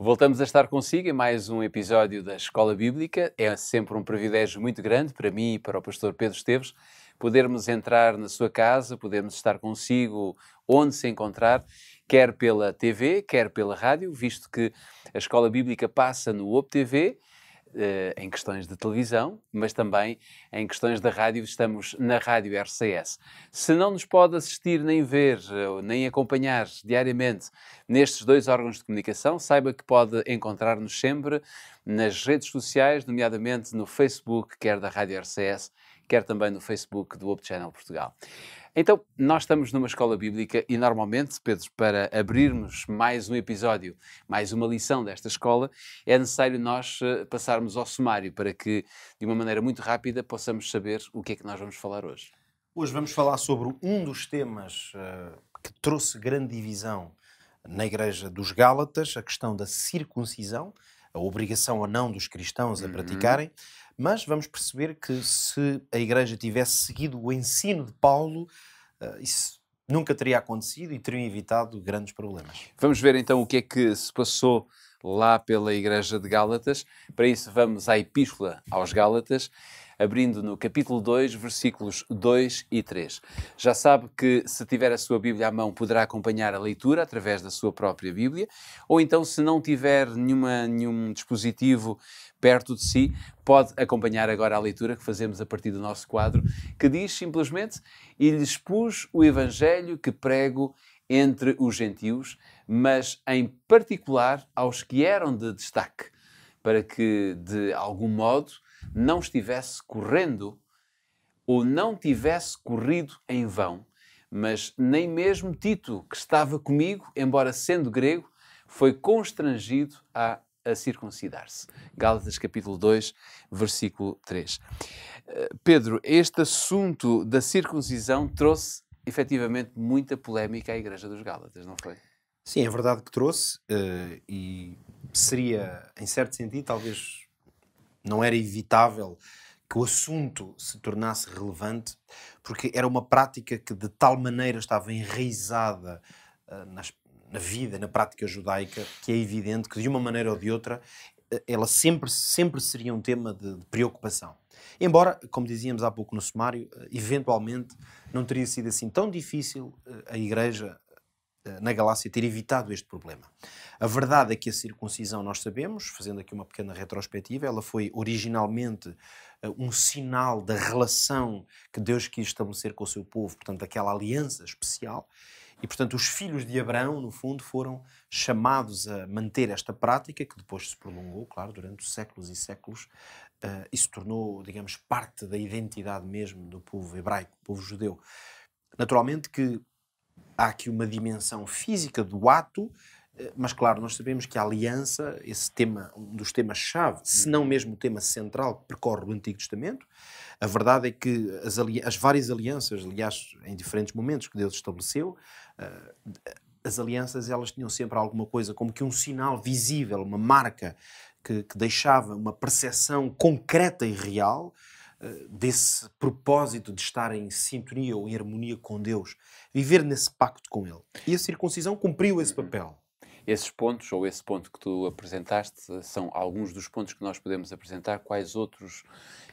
Voltamos a estar consigo em mais um episódio da Escola Bíblica. É sempre um privilégio muito grande para mim e para o pastor Pedro Esteves podermos entrar na sua casa, podermos estar consigo onde se encontrar, quer pela TV, quer pela rádio, visto que a Escola Bíblica passa no OP TV, em questões de televisão, mas também em questões da rádio. Estamos na Rádio RCS. Se não nos pode assistir, nem ver, nem acompanhar diariamente nestes dois órgãos de comunicação, saiba que pode encontrar-nos sempre nas redes sociais, nomeadamente no Facebook, quer da Rádio RCS, quer também no Facebook do Hope Channel Portugal. Então, nós estamos numa escola bíblica e normalmente, Pedro, para abrirmos mais um episódio, mais uma lição desta escola, é necessário nós passarmos ao sumário para que, de uma maneira muito rápida, possamos saber o que é que nós vamos falar hoje. Hoje vamos falar sobre um dos temas que trouxe grande divisão na Igreja dos Gálatas, a questão da circuncisão, a obrigação ou não dos cristãos a praticarem, mas vamos perceber que se a Igreja tivesse seguido o ensino de Paulo, isso nunca teria acontecido e teriam evitado grandes problemas. Vamos ver então o que é que se passou lá pela Igreja de Gálatas. Para isso vamos à Epístola aos Gálatas, abrindo no capítulo 2, versículos 2 e 3. Já sabe que se tiver a sua Bíblia à mão poderá acompanhar a leitura através da sua própria Bíblia, ou então se não tiver nenhum dispositivo perto de si, pode acompanhar agora a leitura que fazemos a partir do nosso quadro, que diz simplesmente: "E lhes pus o Evangelho que prego entre os gentios, mas em particular aos que eram de destaque, para que, de algum modo, não estivesse correndo ou não tivesse corrido em vão, mas nem mesmo Tito, que estava comigo, embora sendo grego, foi constrangido a circuncidar-se." Gálatas capítulo 2, versículo 3. Pedro, este assunto da circuncisão trouxe efetivamente muita polémica à Igreja dos Gálatas, não foi? Sim, é verdade que trouxe, e seria, em certo sentido, talvez não era evitável que o assunto se tornasse relevante, porque era uma prática que de tal maneira estava enraizada na vida, na prática judaica, que é evidente que de uma maneira ou de outra ela sempre seria um tema de preocupação. Embora, como dizíamos há pouco no sumário, eventualmente não teria sido assim tão difícil a Igreja na Galácia ter evitado este problema. A verdade é que a circuncisão, nós sabemos, fazendo aqui uma pequena retrospectiva, ela foi originalmente um sinal da relação que Deus quis estabelecer com o seu povo, portanto, aquela aliança especial. E, portanto, os filhos de Abraão, no fundo, foram chamados a manter esta prática, que depois se prolongou, claro, durante séculos e séculos, e se tornou, digamos, parte da identidade mesmo do povo hebraico, do povo judeu. Naturalmente que há aqui uma dimensão física do ato, mas claro, nós sabemos que a aliança, esse tema, um dos temas-chave, se não mesmo o tema central que percorre o Antigo Testamento, a verdade é que as várias alianças, aliás, em diferentes momentos que Deus estabeleceu, as alianças, elas tinham sempre alguma coisa como que um sinal visível, uma marca que deixava uma percepção concreta e real desse propósito de estar em sintonia ou em harmonia com Deus, viver nesse pacto com Ele. E a circuncisão cumpriu esse papel. Esses pontos, ou esse ponto que tu apresentaste, são alguns dos pontos que nós podemos apresentar. Quais outros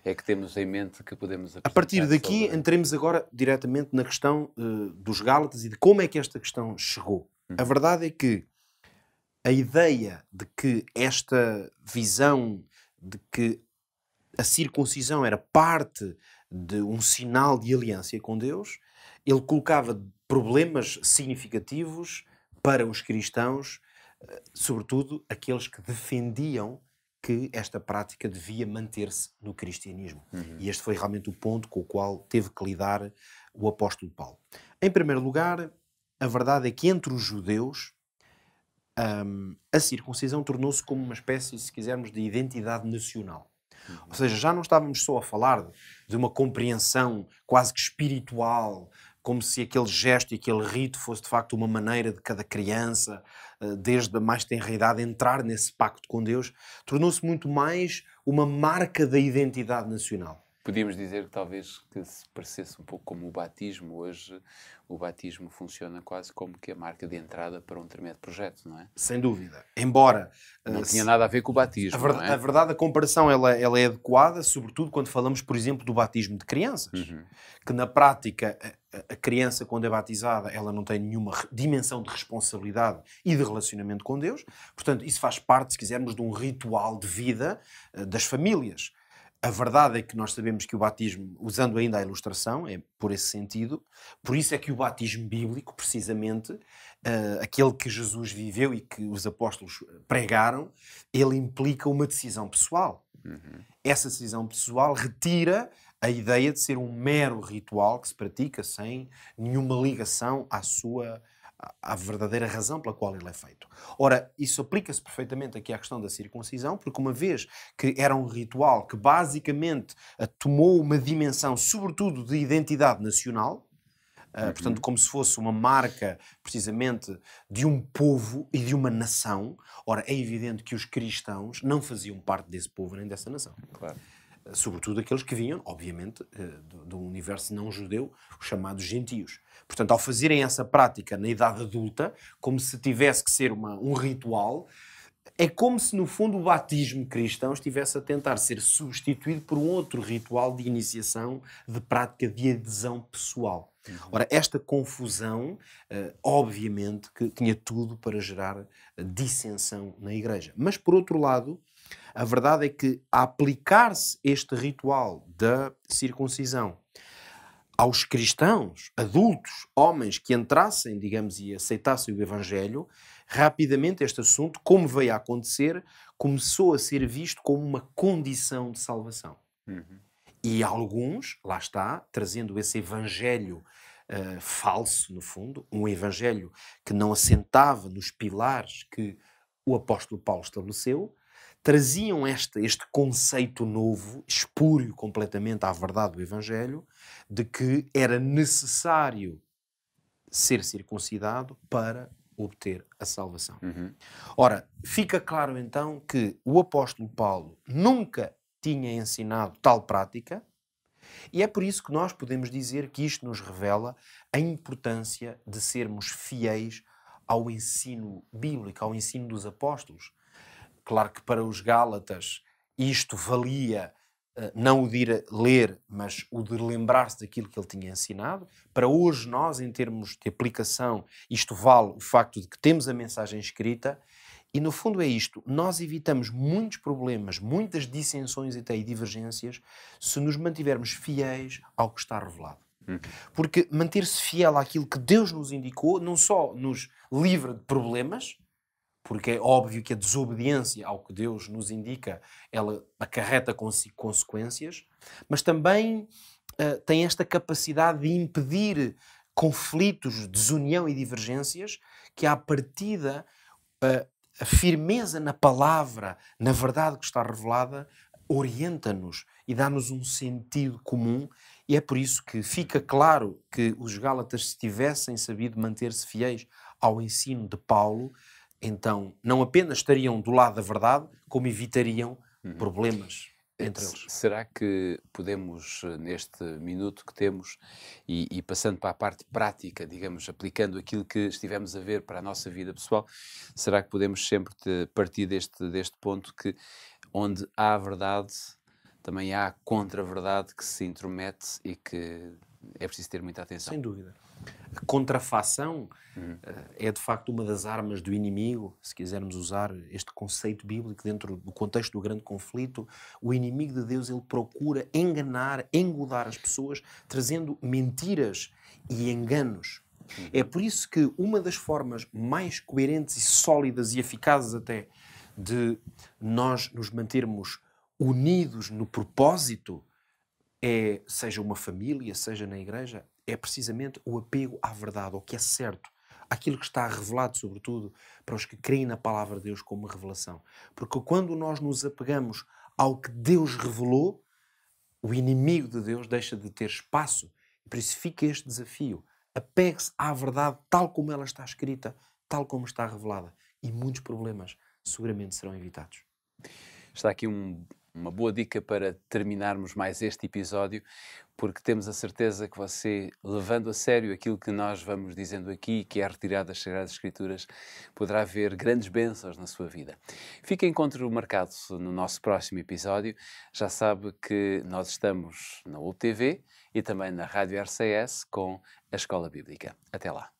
é que temos em mente que podemos apresentar? A partir daqui, entremos agora diretamente na questão dos Gálatas e de como é que esta questão chegou. A verdade é que a ideia de que esta visão de que a circuncisão era parte de um sinal de aliança com Deus, ele colocava problemas significativos para os cristãos, sobretudo aqueles que defendiam que esta prática devia manter-se no cristianismo. E este foi realmente o ponto com o qual teve que lidar o apóstolo Paulo. Em primeiro lugar, a verdade é que entre os judeus a circuncisão tornou-se como uma espécie, se quisermos, de identidade nacional. Ou seja, já não estávamos só a falar de uma compreensão quase que espiritual, como se aquele gesto e aquele rito fosse de facto uma maneira de cada criança, desde a mais tenra idade, entrar nesse pacto com Deus. Tornou-se muito mais uma marca da identidade nacional. Podíamos dizer que talvez que se parecesse um pouco como o batismo. Hoje o batismo funciona quase como que a marca de entrada para um determinado projeto, não é? Sem dúvida. Embora Não tinha nada a ver com o batismo, não a é? verdade, a comparação ela é adequada, sobretudo quando falamos, por exemplo, do batismo de crianças. Que na prática, a criança, quando é batizada, ela não tem nenhuma dimensão de responsabilidade e de relacionamento com Deus. Portanto, isso faz parte, se quisermos, de um ritual de vida das famílias. A verdade é que nós sabemos que o batismo, usando ainda a ilustração, é por esse sentido, por isso é que o batismo bíblico, precisamente, aquele que Jesus viveu e que os apóstolos pregaram, ele implica uma decisão pessoal. Essa decisão pessoal retira a ideia de ser um mero ritual que se pratica sem nenhuma ligação à verdadeira razão pela qual ele é feito. Ora, isso aplica-se perfeitamente aqui à questão da circuncisão, porque uma vez que era um ritual que basicamente tomou uma dimensão, sobretudo, de identidade nacional, portanto, como se fosse uma marca, precisamente, de um povo e de uma nação. Ora, é evidente que os cristãos não faziam parte desse povo nem dessa nação. Claro. Sobretudo aqueles que vinham, obviamente, do universo não-judeu, os chamados gentios. Portanto, ao fazerem essa prática na idade adulta, como se tivesse que ser um ritual, é como se, no fundo, o batismo cristão estivesse a tentar ser substituído por um outro ritual de iniciação, de prática de adesão pessoal. Ora, esta confusão, obviamente, que tinha tudo para gerar dissensão na Igreja. Mas, por outro lado, a verdade é que, a aplicar-se este ritual da circuncisão aos cristãos, adultos, homens que entrassem, digamos, e aceitassem o Evangelho, rapidamente este assunto, como veio a acontecer, começou a ser visto como uma condição de salvação. E alguns, lá está, trazendo esse Evangelho falso, no fundo, um Evangelho que não assentava nos pilares que o apóstolo Paulo estabeleceu, traziam este conceito novo, espúrio completamente à verdade do Evangelho, de que era necessário ser circuncidado para obter a salvação. Ora, fica claro então que o apóstolo Paulo nunca tinha ensinado tal prática, e é por isso que nós podemos dizer que isto nos revela a importância de sermos fiéis ao ensino bíblico, ao ensino dos apóstolos. Claro que para os Gálatas isto valia não o de ir ler, mas o de lembrar-se daquilo que ele tinha ensinado. Para hoje nós, em termos de aplicação, isto vale o facto de que temos a mensagem escrita e, no fundo, é isto. Nós evitamos muitos problemas, muitas dissensões e até divergências se nos mantivermos fiéis ao que está revelado. Porque manter-se fiel àquilo que Deus nos indicou não só nos livra de problemas, porque é óbvio que a desobediência ao que Deus nos indica, ela acarreta consigo consequências, mas também tem esta capacidade de impedir conflitos, desunião e divergências que, à partida, a firmeza na palavra, na verdade que está revelada, orienta-nos e dá-nos um sentido comum, e é por isso que fica claro que os Gálatas, se tivessem sabido manter-se fiéis ao ensino de Paulo, então não apenas estariam do lado da verdade, como evitariam problemas entre eles. Será que podemos, neste minuto que temos, e passando para a parte prática, digamos, aplicando aquilo que estivemos a ver para a nossa vida pessoal, será que podemos sempre partir deste ponto que onde há verdade, também há contra-verdade que se intromete e que é preciso ter muita atenção? Sem dúvida. A contrafação é de facto uma das armas do inimigo, se quisermos usar este conceito bíblico dentro do contexto do grande conflito. O inimigo de Deus, ele procura enganar, engodar as pessoas, trazendo mentiras e enganos. É por isso que uma das formas mais coerentes e sólidas e eficazes até de nós nos mantermos unidos no propósito, seja uma família, seja na igreja, é precisamente o apego à verdade, ao que é certo, àquilo que está revelado, sobretudo, para os que creem na palavra de Deus como revelação. Porque quando nós nos apegamos ao que Deus revelou, o inimigo de Deus deixa de ter espaço. E por isso fica este desafio. Apegue-se à verdade tal como ela está escrita, tal como está revelada. E muitos problemas seguramente serão evitados. Está aqui um uma boa dica para terminarmos mais este episódio, porque temos a certeza que você, levando a sério aquilo que nós vamos dizendo aqui, que é retirado das Sagradas Escrituras, poderá ver grandes bênçãos na sua vida. Fica encontro marcado no nosso próximo episódio. Já sabe que nós estamos na UTV e também na Rádio RCS com a Escola Bíblica. Até lá.